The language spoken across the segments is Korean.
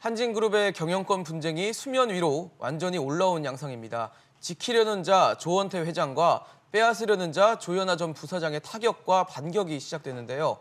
한진그룹의 경영권 분쟁이 수면 위로 완전히 올라온 양상입니다. 지키려는 자 조원태 회장과 빼앗으려는 자 조현아 전 부사장의 타격과 반격이 시작되는데요.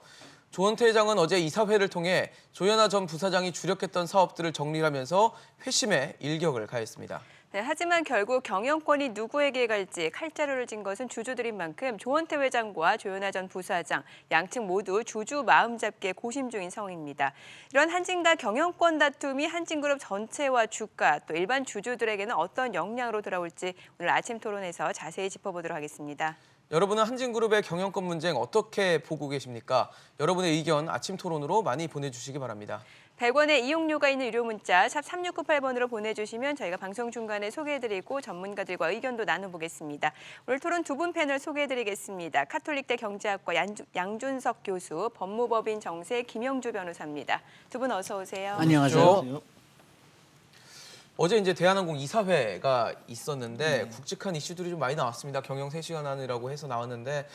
조원태 회장은 어제 이사회를 통해 조현아 전 부사장이 주력했던 사업들을 정리하면서 회심에 일격을 가했습니다. 네, 하지만 결국 경영권이 누구에게 갈지 칼자루를 진 것은 주주들인 만큼 조원태 회장과 조현아 전 부사장 양측 모두 주주 마음 잡기에 고심 중인 상황입니다. 이런 한진과 경영권 다툼이 한진그룹 전체와 주가 또 일반 주주들에게는 어떤 영향으로 돌아올지 오늘 아침 토론에서 자세히 짚어보도록 하겠습니다. 여러분은 한진그룹의 경영권 문쟁 어떻게 보고 계십니까? 여러분의 의견 아침 토론으로 많이 보내주시기 바랍니다. 100원의 이용료가 있는 유료 문자 샵 3698번으로 보내주시면 저희가 방송 중간에 소개해드리고 전문가들과 의견도 나눠보겠습니다. 오늘 토론 두 분 패널 소개해드리겠습니다. 카톨릭대 경제학과 양준석 교수, 법무법인 정세 김영주 변호사입니다. 두 분 어서 오세요. 안녕하세요. 어제 이제 대한항공 이사회가 있었는데 굵직한 이슈들이 좀 많이 나왔습니다. 경영 3시간 하느라고 해서 나왔는데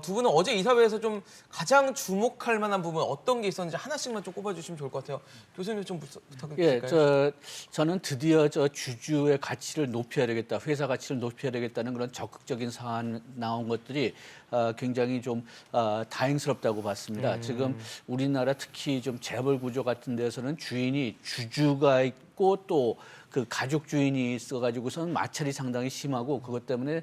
두 분은 어제 이사회에서 좀 가장 주목할 만한 부분 어떤 게 있었는지 하나씩만 좀 꼽아주시면 좋을 것 같아요. 교수님 좀 부탁드릴까요? 저는 드디어 주주의 가치를 높여야 되겠다, 회사 가치를 높여야 되겠다는 그런 적극적인 사안 나온 것들이 굉장히 좀 다행스럽다고 봤습니다. 지금 우리나라 특히 좀 재벌 구조 같은 데서는 주인이 주주가 있고 또 그 가족 주인이 있어가지고서는 마찰이 상당히 심하고 그것 때문에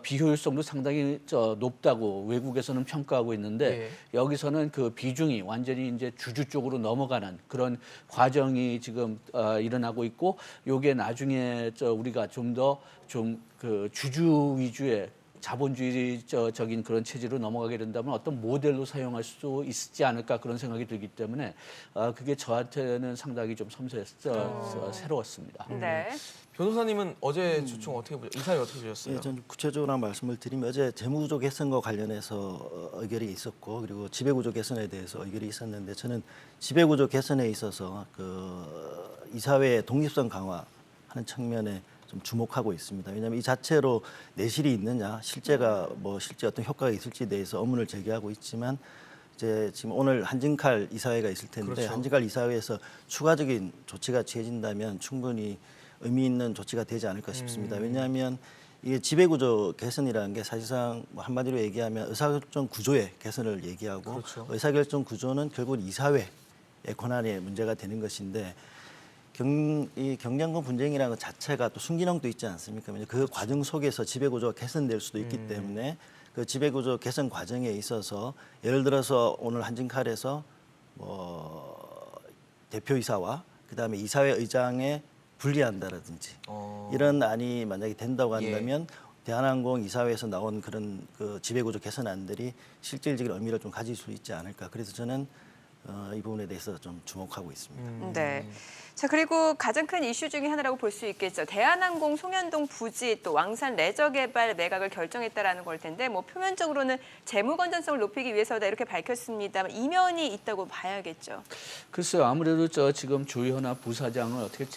비효율성도 상당히 높다고 외국에서는 평가하고 있는데 여기서는 그 비중이 완전히 이제 주주 쪽으로 넘어가는 그런 과정이 지금 일어나고 있고 요게 나중에 우리가 좀 더 그 주주 위주의 자본주의적인 그런 체제로 넘어가게 된다면 어떤 모델로 사용할 수 있지 않을까 그런 생각이 들기 때문에 그게 저한테는 상당히 좀 새로웠습니다. 네. 변호사님은 어제 주총 어떻게 보셨어요? 이사회 어떻게 보셨어요? 예, 좀 구체적으로 말씀을 드리면 어제 재무구조 개선과 관련해서 의결이 있었고 그리고 지배구조 개선에 대해서 의결이 있었는데 저는 지배구조 개선에 있어서 그 이사회의 독립성 강화하는 측면에 좀 주목하고 있습니다. 왜냐하면 이 자체로 내실이 있느냐, 실제 어떤 효과가 있을지에 대해서 의문을 제기하고 있지만 이제 지금 오늘 한진칼 이사회가 있을 텐데 그렇죠. 한진칼 이사회에서 추가적인 조치가 취해진다면 충분히 의미 있는 조치가 되지 않을까 싶습니다. 왜냐하면 이게 지배구조 개선이라는 게 사실상 한마디로 얘기하면 의사결정 구조의 개선을 얘기하고 그렇죠. 의사결정 구조는 결국 이사회의 권한의 문제가 되는 것인데 이 경영권 분쟁이라는 것 자체가 또 순기능도 있지 않습니까? 그 과정 속에서 지배구조가 개선될 수도 있기 때문에 그 지배구조 개선 과정에 있어서 예를 들어서 오늘 한진칼에서 대표이사와 그다음에 이사회 의장에 분리한다라든지 이런 안이 만약에 된다고 한다면 대한항공 이사회에서 나온 그런 그 지배구조 개선안들이 실질적인 의미를 좀 가질 수 있지 않을까. 그래서 저는 이 부분에 대해서 좀 주목하고 있습니다. 네. 자, 그리고 가장 큰 이슈 중에 하나라고 볼 수 있겠죠. 대한항공 송현동 부지 또 왕산 레저 개발 매각을 결정했다라는 걸 텐데 뭐 표면적으로는 재무 건전성을 높이기 위해서다 이렇게 밝혔습니다만 이면이 있다고 봐야겠죠. 글쎄요, 아무래도 지금 조현아 부사장을 어떻게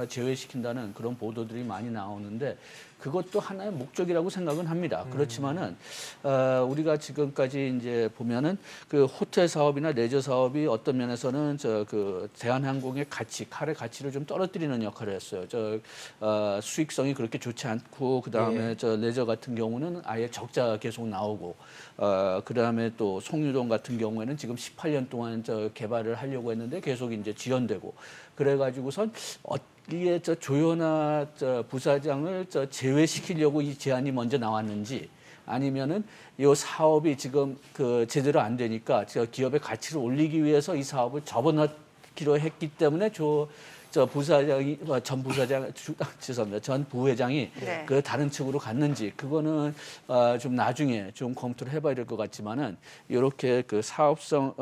제외시킨다는 그런 보도들이 많이 나오는데 그것도 하나의 목적이라고 생각은 합니다. 그렇지만은 우리가 지금까지 이제 보면은 그 호텔 사업이나 레저 사업이 어떤 면에서는 그 대한항공의 가치, 칼의 가치를 좀 떨어뜨리는 역할을 했어요. 수익성이 그렇게 좋지 않고 그다음에 레저 같은 경우는 아예 적자가 계속 나오고 그다음에 또 송유동 같은 경우에는 지금 18년 동안 개발을 하려고 했는데 계속 이제 지연되고 그래가지고선 이게 조현아 부사장을 제외시키려고 이 제안이 먼저 나왔는지 아니면은 이 사업이 지금 그 제대로 안 되니까 기업의 가치를 올리기 위해서 이 사업을 접어넣기로 했기 때문에 전 부사장 죄송합니다. 전 부회장이 그 다른 측으로 갔는지 그거는 좀 나중에 좀 검토를 해봐야 될 것 같지만은 이렇게 그 사업성이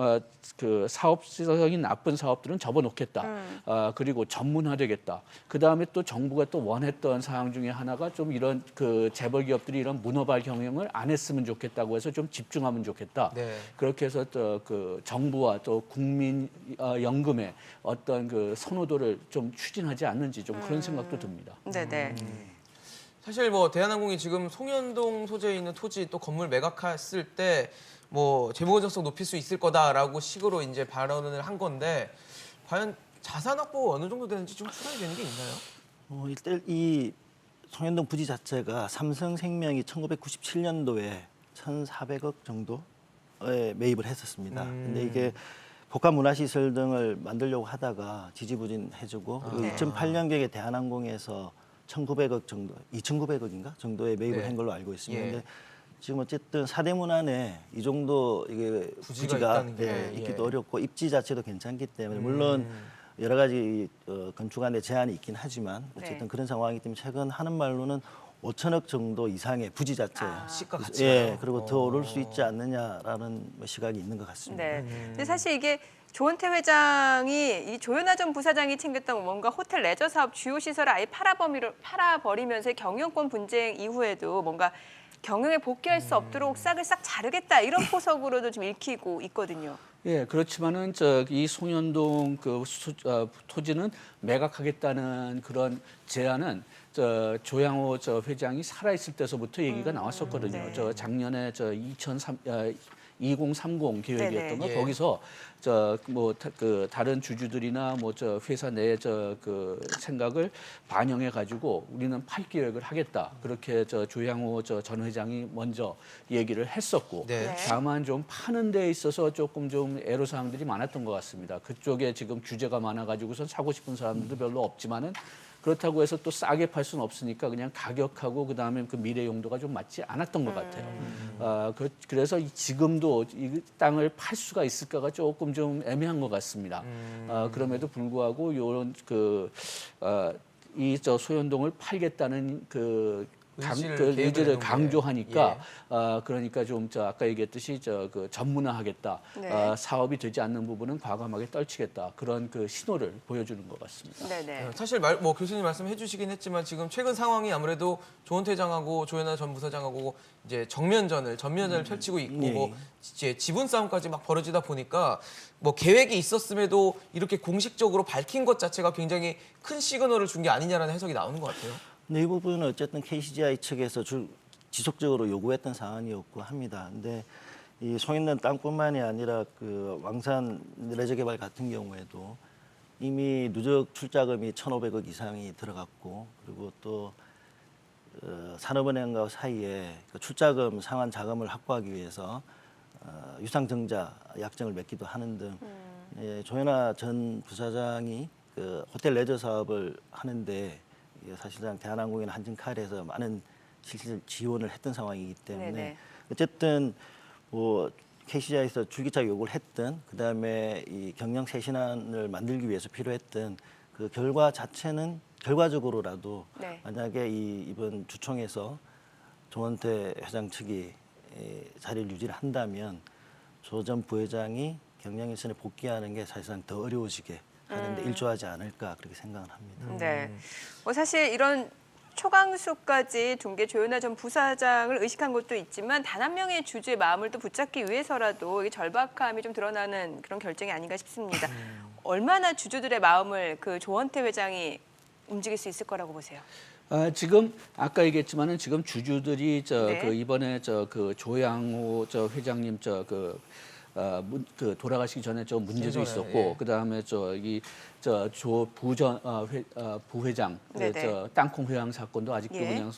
나쁜 사업들은 접어놓겠다. 그리고 전문화되겠다. 그 다음에 또 정부가 또 원했던 사항 중에 하나가 좀 이런 그 재벌 기업들이 이런 문어발 경영을 안 했으면 좋겠다고 해서 좀 집중하면 좋겠다. 그렇게 해서 또 그 정부와 또 국민 연금의 어떤 그 선호도를 좀 추진하지 않는지 좀 그런 생각도 듭니다. 네네. 사실 대한항공이 지금 송현동 소재에 있는 토지 또 건물 매각했을 때 재무 건전성 높일 수 있을 거다라고 식으로 이제 발언을 한 건데 과연 자산 확보 어느 정도 되는지 좀 추정이 되는 게 있나요? 일단 이 송현동 부지 자체가 삼성생명이 1997년도에 1,400억 정도에 매입을 했었습니다. 근데 이게 복합 문화시설 등을 만들려고 하다가 지지부진해지고 그리고 네. 2008년경에 대한항공에서 1,900억 정도, 2,900억인가 정도에 매입을 네. 한 걸로 알고 있습니다. 예. 근데 지금 어쨌든 사대문 안에 이 정도 이게 부지가 부지가 있다는 게, 있기도 예. 어렵고 입지 자체도 괜찮기 때문에 물론 여러 가지 건축안에 제한이 있긴 하지만 어쨌든 네. 그런 상황이기 때문에 최근 하는 말로는 5천억 정도 이상의 부지 자체, 시가 가치가. 예, 그리고 더 오를 수 있지 않느냐라는 시각이 있는 것 같습니다. 네. 근데 사실 이게 조원태 회장이 이 조현아 전 부사장이 챙겼던 뭔가 호텔 레저 사업 주요 시설을 아예 팔아버리면서 경영권 분쟁 이후에도 뭔가 경영에 복귀할 수 없도록 싹을 싹 자르겠다 이런 포석으로도 좀 읽히고 있거든요. 예, 그렇지만은 이 송현동 토지는 매각하겠다는 그런 제안은 조양호 회장이 살아 있을 때서부터 얘기가 나왔었거든요. 네. 작년에 2030 계획이었던 거 네네. 예. 거기서 다른 주주들이나 회사 내의 그 생각을 반영해 가지고 우리는 팔 계획을 하겠다. 그렇게 조양호 전 회장이 먼저 얘기를 했었고 네. 다만 좀 파는 데 있어서 조금 좀 애로사항들이 많았던 것 같습니다. 그쪽에 지금 규제가 많아가지고선 사고 싶은 사람들도 별로 없지만은 그렇다고 해서 또 싸게 팔 수는 없으니까 그냥 가격하고 그다음에 그 미래 용도가 좀 맞지 않았던 것 같아요. 그래서 지금도 이 땅을 팔 수가 있을까가 조금 좀 애매한 것 같습니다. 그럼에도 불구하고 이런 소현동을 팔겠다는 의지를 내는 강조하니까 그러니까 좀 아까 얘기했듯이 그 전문화하겠다. 네. 사업이 되지 않는 부분은 과감하게 떨치겠다. 그런 그 신호를 보여주는 것 같습니다. 네네. 사실 교수님 말씀해 주시긴 했지만 지금 최근 상황이 아무래도 조원태 회장하고 조현아 전 부사장하고 이제 전면전을 펼치고 있고 예. 이제 지분 싸움까지 막 벌어지다 보니까 계획이 있었음에도 이렇게 공식적으로 밝힌 것 자체가 굉장히 큰 시그널을 준 게 아니냐라는 해석이 나오는 것 같아요. 근데 이 부분은 어쨌든 KCGI 측에서 지속적으로 요구했던 사안이었고 합니다. 근데 이 송현동 땅뿐만이 아니라 그 왕산 레저 개발 같은 경우에도 이미 누적 출자금이 1,500억 이상이 들어갔고 그리고 또 산업은행과 사이에 그 출자금 상환 자금을 확보하기 위해서 유상증자 약정을 맺기도 하는 등 조현아 전 부사장이 그 호텔 레저 사업을 하는데 사실상 대한항공이나 한진칼에서 많은 실질 지원을 했던 상황이기 때문에 네네. 어쨌든 KCGI에서 줄기차 요구를 했던 그다음에 이 경영 쇄신안을 만들기 위해서 필요했던 그 결과 자체는 결과적으로라도 네. 만약에 이번 주총에서 조원태 회장 측이 자리를 유지를 한다면 조 전 부회장이 경영 일선에 복귀하는 게 사실상 더 어려워지게 하는데 일조하지 않을까 그렇게 생각을 합니다. 네. 사실 이런 초강수까지 둔 게 조현아 전 부사장을 의식한 것도 있지만 단 한 명의 주주의 마음을 또 붙잡기 위해서라도 이게 절박함이 좀 드러나는 그런 결정이 아닌가 싶습니다. 얼마나 주주들의 마음을 그 조원태 회장이 움직일 수 있을 거라고 보세요? 지금 아까 얘기했지만은 지금 주주들이 네. 이번에 그 조양호 회장님 돌아가시기 전에 문제도 예전에, 있었고 예. 그다음에 부회장 네네. 땅콩 회항 사건도 아직도 예. 그냥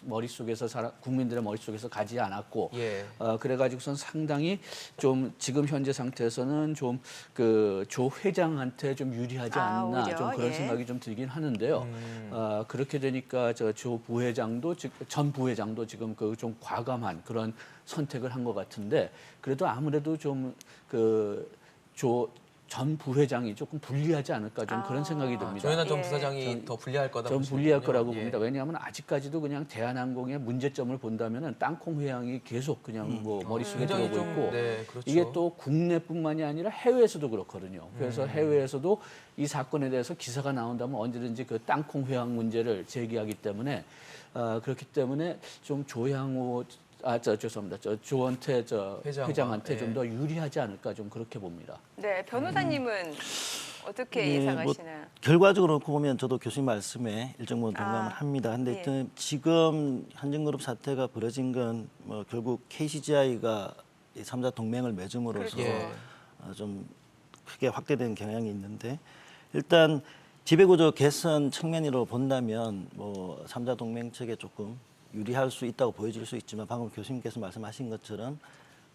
국민들의 머릿속에서 가지 않았고 예. 그래가지고선 상당히 좀 지금 현재 상태에서는 좀 그 조 회장한테 좀 유리하지 않나 오히려, 좀 그런 예. 생각이 좀 들긴 하는데요. 그렇게 되니까 전 부회장도 지금 좀 과감한 그런 선택을 한 것 같은데 그래도 아무래도 좀 전 부회장이 조금 불리하지 않을까 좀 그런 생각이 듭니다. 조현아 전 예. 부사장이 더 불리할 거다. 좀 보시는군요. 불리할 거라고 예. 봅니다. 왜냐하면 아직까지도 그냥 대한항공의 문제점을 본다면은 땅콩 회항이 계속 그냥 머릿속에 굉장히 들어오고 좀, 있고 네, 그렇죠. 이게 또 국내뿐만이 아니라 해외에서도 그렇거든요. 그래서 해외에서도 이 사건에 대해서 기사가 나온다면 언제든지 그 땅콩 회항 문제를 제기하기 때문에 그렇기 때문에 좀 죄송합니다. 조원태 회장한테 예. 좀 더 유리하지 않을까 좀 그렇게 봅니다. 네, 변호사님은 어떻게 예, 예상하시나요? 결과적으로 놓고 보면 저도 교수님 말씀에 일정 부분 동감을 합니다. 근데 예. 하여튼 지금 현진그룹 사태가 벌어진 건 결국 KCGI가 3자 동맹을 맺음으로써 그렇죠. 좀 크게 확대된 경향이 있는데 일단 지배구조 개선 측면으로 본다면 뭐 3자 동맹 측에 조금 유리할 수 있다고 보여질 수 있지만 방금 교수님께서 말씀하신 것처럼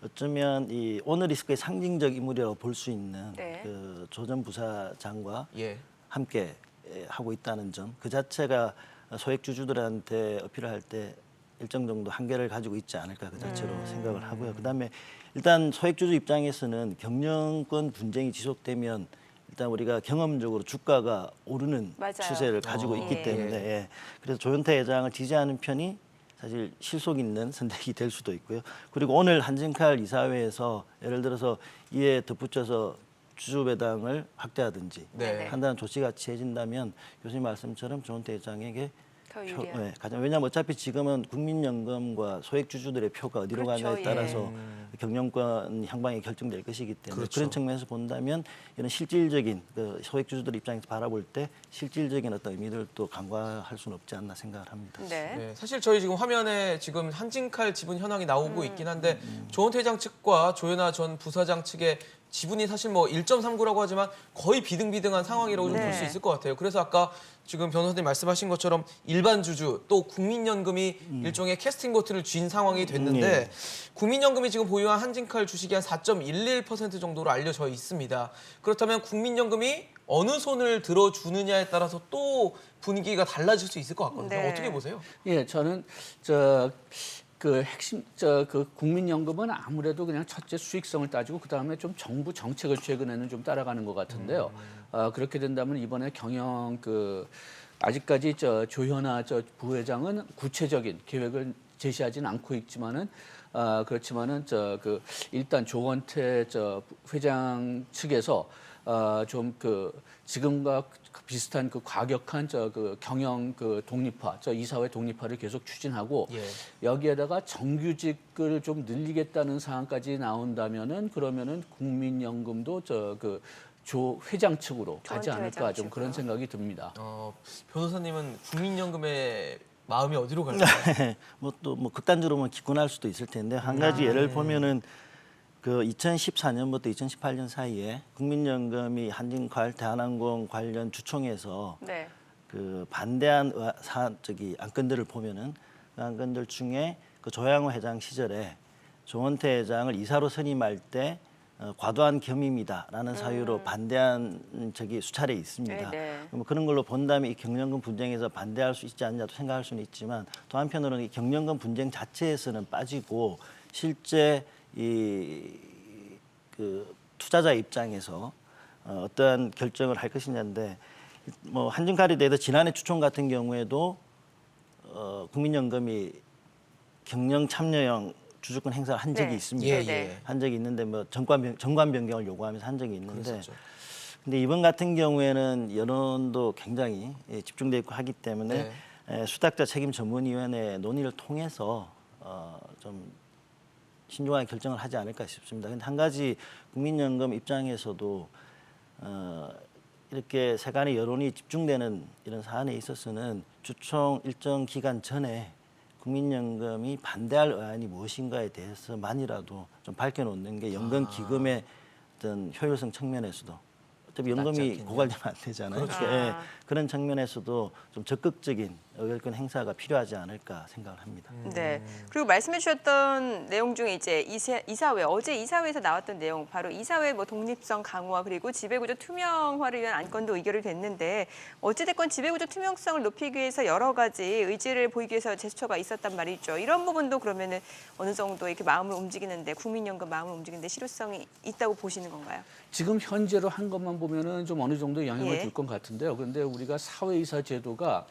어쩌면 이 오너 리스크의 상징적 인물이라고 볼 수 있는 네. 그 조 전 부사장과 예. 함께 하고 있다는 점, 그 자체가 소액 주주들한테 어필을 할 때 일정 정도 한계를 가지고 있지 않을까 그 자체로 생각을 하고요. 그다음에 일단 소액 주주 입장에서는 경영권 분쟁이 지속되면 일단 우리가 경험적으로 주가가 오르는 맞아요. 추세를 가지고 있기 예. 때문에 예. 그래서 조현태 회장을 지지하는 편이 사실 실속 있는 선택이 될 수도 있고요. 그리고 오늘 한진칼 이사회에서 예를 들어서 이에 덧붙여서 주주 배당을 확대하든지 네. 한다는 조치가 취해진다면 교수님 말씀처럼 조현태 회장에게 더 유리한. 네, 가장 왜냐하면 어차피 지금은 국민연금과 소액 주주들의 표가 어디로 그렇죠, 가냐에 따라서 예. 경영권 향방이 결정될 것이기 때문에 그렇죠. 그런 측면에서 본다면 이런 실질적인 그 소액 주주들 입장에서 바라볼 때 실질적인 어떤 의미들도 간과할 수는 없지 않나 생각을 합니다. 네. 네, 사실 저희 지금 화면에 지금 한진칼 지분 현황이 나오고 있긴 한데 조원태 회장 측과 조현아 전 부사장 측의 지분이 사실 뭐 1.39라고 하지만 거의 비등비등한 상황이라고 좀 볼 수 네. 있을 것 같아요. 그래서 아까 지금 변호사님 말씀하신 것처럼 일반 주주 또 국민연금이 일종의 캐스팅 보트를 쥔 상황이 됐는데 국민연금이 지금 보유한 한진칼 주식이 한 4.11% 정도로 알려져 있습니다. 그렇다면 국민연금이 어느 손을 들어주느냐에 따라서 또 분위기가 달라질 수 있을 것 같거든요. 네. 어떻게 보세요? 예, 저는 그 핵심 그 국민연금은 아무래도 그냥 첫째 수익성을 따지고 그 다음에 좀 정부 정책을 최근에는 좀 따라가는 것 같은데요. 그렇게 된다면 이번에 경영 아직까지 조현아 부회장은 구체적인 계획을 제시하지는 않고 있지만은 그렇지만은 일단 조원태 회장 측에서 좀 지금과 비슷한 과격한 경영 독립화, 이사회 독립화를 계속 추진하고 예. 여기에다가 정규직을 좀 늘리겠다는 사항까지 나온다면은 그러면은 국민연금도 조 회장 측으로 가지 조원태 않을까 회장 좀 그런 측으로. 생각이 듭니다. 변호사님은 국민연금의 마음이 어디로 갈까요? 뭐 극단적으로 보면 기권할 수도 있을 텐데 한 가지 예를 보면은 그 2014년부터 2018년 사이에 국민연금이 한진칼 대한항공 관련 주총에서 네. 그 반대한 안건들을 보면은 그 안건들 중에 그 조양호 회장 시절에 조원태 회장을 이사로 선임할 때 과도한 겸임이다라는 사유로 반대한 적이 수차례 있습니다. 네. 뭐 그런 걸로 본다면 이 경영권 분쟁에서 반대할 수 있지 않냐도 생각할 수는 있지만 또 한편으로는 이 경영권 분쟁 자체에서는 빠지고 실제 그 투자자 입장에서 어떠한 결정을 할 것이냐인데 뭐 한진칼에 대해서 지난해 주총 같은 경우에도 국민연금이 경영 참여형 주주권 행사를 한 적이 네. 있습니다. 예, 예. 한 적이 있는데 뭐 정관 변경을 요구하면서 한 적이 있는데 그랬었죠. 근데 이번 같은 경우에는 여론도 굉장히 집중돼 있고 하기 때문에 수탁자 책임 전문위원회 논의를 통해서 좀 신중하게 결정을 하지 않을까 싶습니다. 근데 한 가지 국민연금 입장에서도 이렇게 세간의 여론이 집중되는 이런 사안에 있어서는 주총 일정 기간 전에 국민연금이 반대할 의안이 무엇인가에 대해서만이라도 좀 밝혀놓는 게 연금 기금의 어떤 효율성 측면에서도 어차피 연금이 고갈되면 안 되잖아요. 그렇죠. 예, 그런 측면에서도 좀 적극적인 의결권 행사가 필요하지 않을까 생각을 합니다. 네. 그리고 말씀해 주셨던 내용 중에 이제 이사회 어제 이사회에서 나왔던 내용 바로 이사회 뭐 독립성 강화 그리고 지배구조 투명화를 위한 안건도 의결이 됐는데 어찌됐건 지배구조 투명성을 높이기 위해서 여러 가지 의지를 보이기 위해서 제스처가 있었단 말이죠. 이런 부분도 그러면은 어느 정도 이렇게 마음을 움직이는데 국민연금 마음을 움직이는데 실효성이 있다고 보시는 건가요? 지금 현재로 한 것만 보면은 좀 어느 정도 영향을 예. 줄 것 같은데요. 그런데 우리가 사회이사 제도가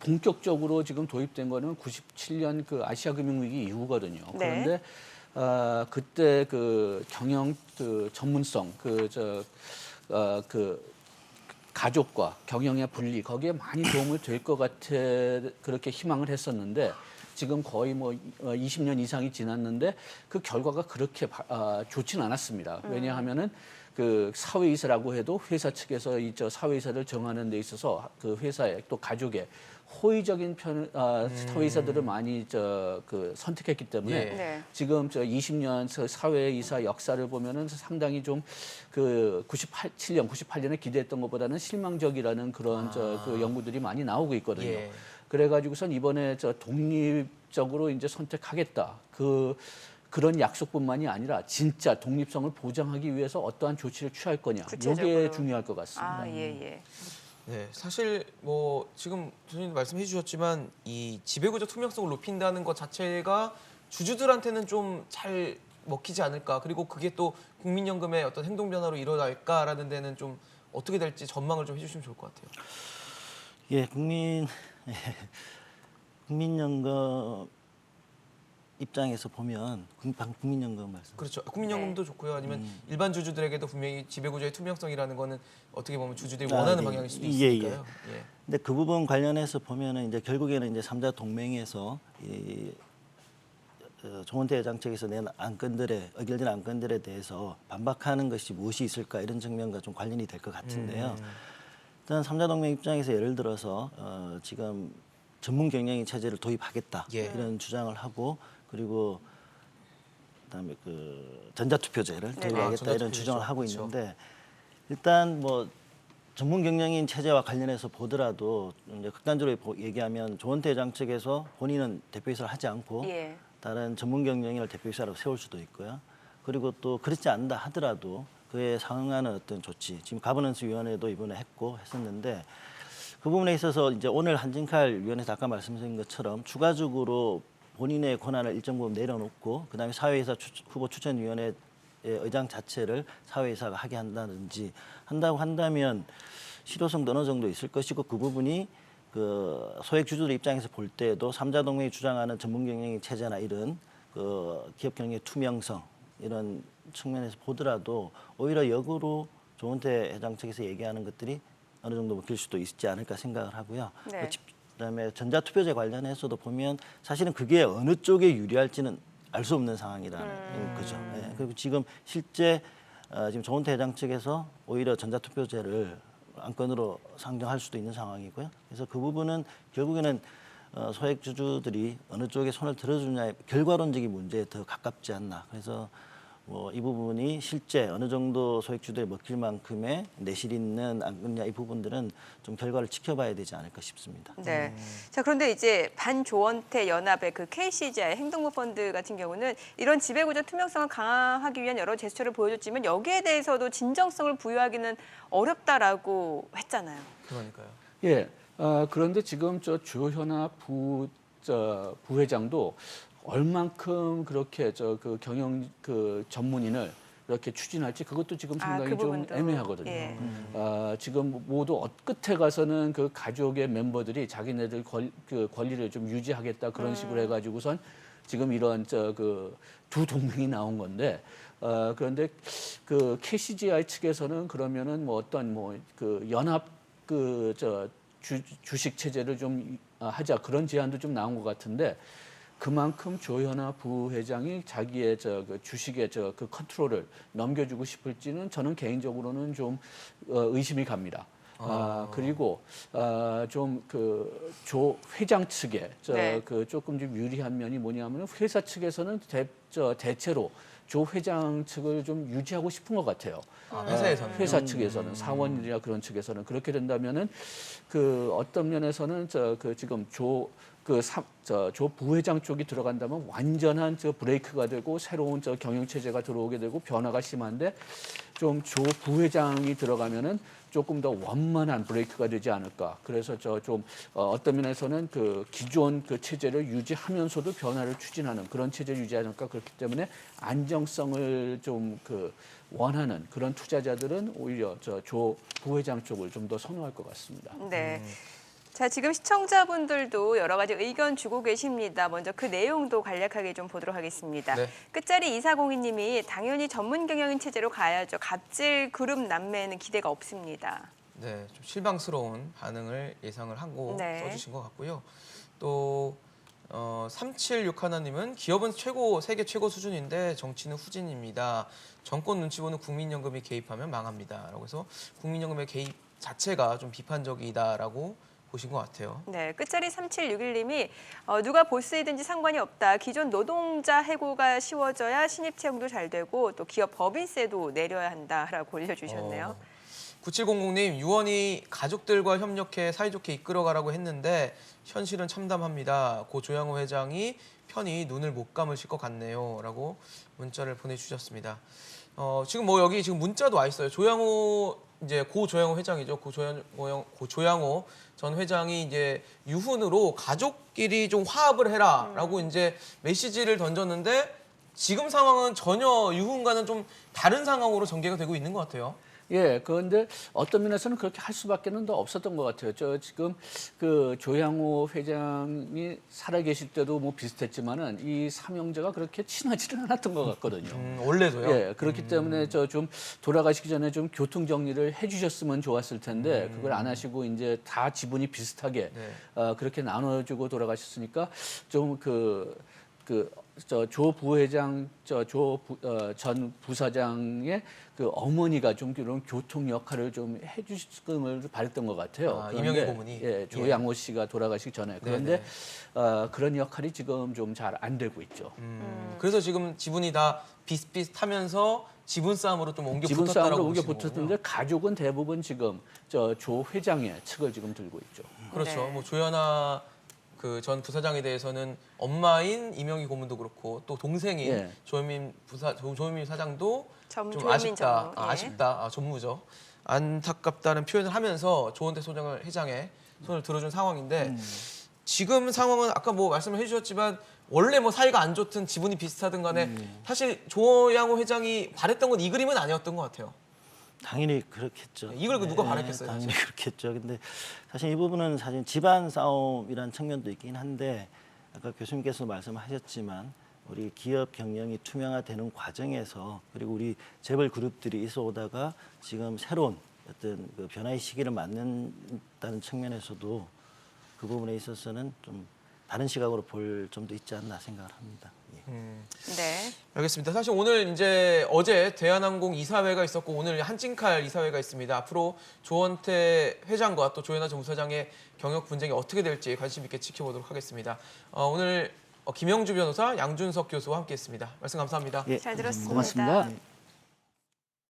본격적으로 지금 도입된 거는 97년 그 아시아 금융위기 이후거든요. 네. 그런데 그때 그 경영 전문성 가족과 경영의 분리 거기에 많이 도움을 될 것 같아 그렇게 희망을 했었는데 지금 거의 뭐 20년 이상이 지났는데 그 결과가 그렇게 좋지는 않았습니다. 왜냐하면은 그 사회이사라고 해도 회사 측에서 이 저 사회이사를 정하는 데 있어서 그 회사에 또 가족에 호의적인 사회이사들을 많이 그 선택했기 때문에 예. 네. 지금 저 20년 사회이사 역사를 보면은 상당히 좀 그 97년, 98년에 기대했던 것보다는 실망적이라는 그런 그 연구들이 많이 나오고 있거든요. 예. 그래가지고선 이번에 독립적으로 이제 선택하겠다. 그런 약속뿐만이 아니라 진짜 독립성을 보장하기 위해서 어떠한 조치를 취할 거냐. 구체적으로. 이게 중요할 것 같습니다. 아, 예, 예. 네, 사실 뭐 지금 교수님 말씀해 주셨지만 이 지배구조 투명성을 높인다는 것 자체가 주주들한테는 좀 잘 먹히지 않을까. 그리고 그게 또 국민연금의 어떤 행동 변화로 일어날까라는 데는 좀 어떻게 될지 전망을 좀 해주시면 좋을 것 같아요. 예, 국민연금 입장에서 보면 국민연금 말씀. 그렇죠. 국민연금도 좋고요. 아니면 일반 주주들에게도 분명히 지배구조의 투명성이라는 거는 어떻게 보면 주주들이 원하는 네. 방향일 수도 예, 있으니까요. 예. 근데 그 부분 관련해서 보면은 이제 결국에는 이제 3자 동맹에서 이 조원태 회장 측에서 낸 안건들에 의결된 안건들에 대해서 반박하는 것이 무엇이 있을까 이런 측면과 좀 관련이 될 것 같은데요. 일단 3자 동맹 입장에서 예를 들어서 지금 전문 경영인 체제를 도입하겠다 예. 이런 주장을 하고 그리고 그다음에 그 전자투표제를 네. 도입하겠다 이런 전자투표제죠. 주장을 하고 그렇죠. 있는데 일단 뭐 전문 경영인 체제와 관련해서 보더라도 이제 극단적으로 얘기하면 조원태 회장 측에서 본인은 대표이사를 하지 않고 예. 다른 전문 경영인을 대표이사로 세울 수도 있고요. 그리고 또 그렇지 않다 하더라도 그에 상응하는 어떤 조치, 지금 가버넌스 위원회도 이번에 했었는데 그 부분에 있어서 이제 오늘 한진칼 위원회에서 아까 말씀드린 것처럼 추가적으로 본인의 권한을 일정 부분 내려놓고 그다음에 사회이사 후보 추천위원회 의장 자체를 사회이사가 하게 한다고 한다면 실효성도 어느 정도 있을 것이고 그 부분이 그 소액 주주들 입장에서 볼 때에도 3자 동맹이 주장하는 전문 경영의 체제나 이런 그 기업 경영의 투명성 이런 측면에서 보더라도 오히려 역으로 조원태 회장 측에서 얘기하는 것들이 어느 정도 먹힐 수도 있지 않을까 생각을 하고요. 네. 그다음에 전자투표제 관련해서도 보면 사실은 그게 어느 쪽에 유리할지는 알 수 없는 상황이라는 거죠. 예. 그리고 지금 실제 지금 조원태 회장 측에서 오히려 전자투표제를 안건으로 상정할 수도 있는 상황이고요. 그래서 그 부분은 결국에는 소액 주주들이 어느 쪽에 손을 들어주냐의 결과론적인 문제에 더 가깝지 않나. 그래서 뭐 이 부분이 실제 어느 정도 소액주주에 먹힐 만큼의 내실 있는 안건이냐 이 부분들은 좀 결과를 지켜봐야 되지 않을까 싶습니다. 네. 자, 그런데 이제 반조원태 연합의 그 KCGI 행동부 펀드 같은 경우는 이런 지배구조 투명성을 강화하기 위한 여러 제스처를 보여줬지만 여기에 대해서도 진정성을 부여하기는 어렵다라고 했잖아요. 그러니까요. 예. 그런데 지금 조현아 부회장도 얼만큼 그렇게 그 경영 그 전문인을 이렇게 추진할지 그것도 지금 상당히 그 좀 부분도. 애매하거든요. 예. 지금 모두 끝에 가서는 그 가족의 멤버들이 자기네들 그 권리를 좀 유지하겠다 그런 식으로 해가지고선 지금 이런 그 두 동맹이 나온 건데 그런데 그 KCGI 측에서는 그러면은 뭐 어떤 뭐 그 연합 그 주식 체제를 좀 하자 그런 제안도 좀 나온 것 같은데. 그만큼 조현아 부회장이 자기의 그 주식의 그 컨트롤을 넘겨주고 싶을지는 저는 개인적으로는 좀 의심이 갑니다. 그리고 좀 그 조 회장 측에 네. 그 조금 좀 유리한 면이 뭐냐면 회사 측에서는 대체로 조 회장 측을 좀 유지하고 싶은 것 같아요. 회사에서는. 회사 측에서는 사원이나 그런 측에서는 그렇게 된다면은 그 어떤 면에서는 그 지금 조 부회장 쪽이 들어간다면 완전한 브레이크가 되고 새로운 경영 체제가 들어오게 되고 변화가 심한데 좀 조 부회장이 들어가면은 조금 더 원만한 브레이크가 되지 않을까. 그래서 좀 어떤 면에서는 그 기존 그 체제를 유지하면서도 변화를 추진하는 그런 체제를 유지하지 않을까. 그렇기 때문에 안정성을 좀 그 원하는 그런 투자자들은 오히려 조 부회장 쪽을 좀 더 선호할 것 같습니다. 네. 자, 지금 시청자분들도 여러 가지 의견 주고 계십니다. 먼저 그 내용도 간략하게 좀 보도록 하겠습니다. 네. 끝자리 2402님이 당연히 전문 경영인 체제로 가야죠. 갑질 그룹 남매는 기대가 없습니다. 네, 좀 실망스러운 반응을 예상을 하고 네. 써주신 것 같고요. 또 376 하나님은 기업은 세계 최고 수준인데 정치는 후진입니다. 정권 눈치 보는 국민연금이 개입하면 망합니다. 라고 해서 국민연금의 개입 자체가 좀 비판적이다라고 보신 것 같아요. 네, 끝자리 3761님이 누가 보스이든지 상관이 없다. 기존 노동자 해고가 쉬워져야 신입 채용도 잘 되고 또 기업 법인세도 내려야 한다라고 올려주셨네요. 9700님, 유언이 가족들과 협력해 사이좋게 이끌어가라고 했는데 현실은 참담합니다. 고 조양호 회장이 편히 눈을 못 감으실 것 같네요. 라고 문자를 보내주셨습니다. 지금 뭐 여기 지금 문자도 와 있어요. 이제 고 조양호 회장이죠. 고 조양호 전 회장이 이제 유훈으로 가족끼리 좀 화합을 해라라고 이제 메시지를 던졌는데 지금 상황은 전혀 유훈과는 좀 다른 상황으로 전개가 되고 있는 것 같아요. 예, 그런데 어떤 면에서는 그렇게 할 수밖에는 더 없었던 것 같아요. 저 지금 그 조양호 회장이 살아계실 때도 뭐 비슷했지만은 이 삼형제가 그렇게 친하지는 않았던 것 같거든요. 원래도요? 예, 그렇기 때문에 저 좀 돌아가시기 전에 좀 교통 정리를 해주셨으면 좋았을 텐데 그걸 안 하시고 이제 다 지분이 비슷하게 네. 그렇게 나눠주고 돌아가셨으니까 좀 조 부회장, 전 부사장의 그 어머니가 좀 그런 교통 역할을 좀 해주시길 바랬던 것 같아요. 아, 그런데, 이명희 고문이? 예, 조양호 씨가 돌아가시기 전에. 그런데 그런 역할이 지금 좀 잘 안 되고 있죠. 그래서 지금 지분이 다 비슷비슷하면서 지분 싸움으로 좀 옮겨 지분 붙었다라고 싸움으로 옮겨 보시는 붙었는데 거군요. 가족은 대부분 지금 조 회장의 측을 지금 들고 있죠. 그렇죠. 네. 뭐 조연아 그 전 부사장에 대해서는 엄마인 이명희 고문도 그렇고 또 동생인 예. 조현민 사장도 좀 조현민 아쉽다. 전무, 예. 아쉽다. 전무죠. 안타깝다는 표현을 하면서 조원태 소장을 회장에 손을 들어준 상황인데 지금 상황은 아까 뭐 말씀을 해주셨지만 원래 뭐 사이가 안 좋든 지분이 비슷하든 간에 사실 조양호 회장이 바랬던 건 이 그림은 아니었던 것 같아요. 당연히 그렇겠죠. 이걸 누가 바랬겠어요, 당연히 사실. 그렇겠죠. 근데 사실 이 부분은 사실 집안 싸움이라는 측면도 있긴 한데 아까 교수님께서 말씀하셨지만 우리 기업 경영이 투명화되는 과정에서 그리고 우리 재벌 그룹들이 있어 오다가 지금 새로운 어떤 그 변화의 시기를 맞는다는 측면에서도 그 부분에 있어서는 좀 다른 시각으로 볼 점도 있지 않나 생각을 합니다. 예. 네. 알겠습니다. 사실 오늘 이제 어제 대한항공 이사회가 있었고 오늘 한진칼 이사회가 있습니다. 앞으로 조원태 회장과 또 조현아 전 부사장의 경영 분쟁이 어떻게 될지 관심 있게 지켜보도록 하겠습니다. 오늘 김영주 변호사, 양준석 교수와 함께했습니다. 말씀 감사합니다. 예, 잘 들었습니다. 고맙습니다.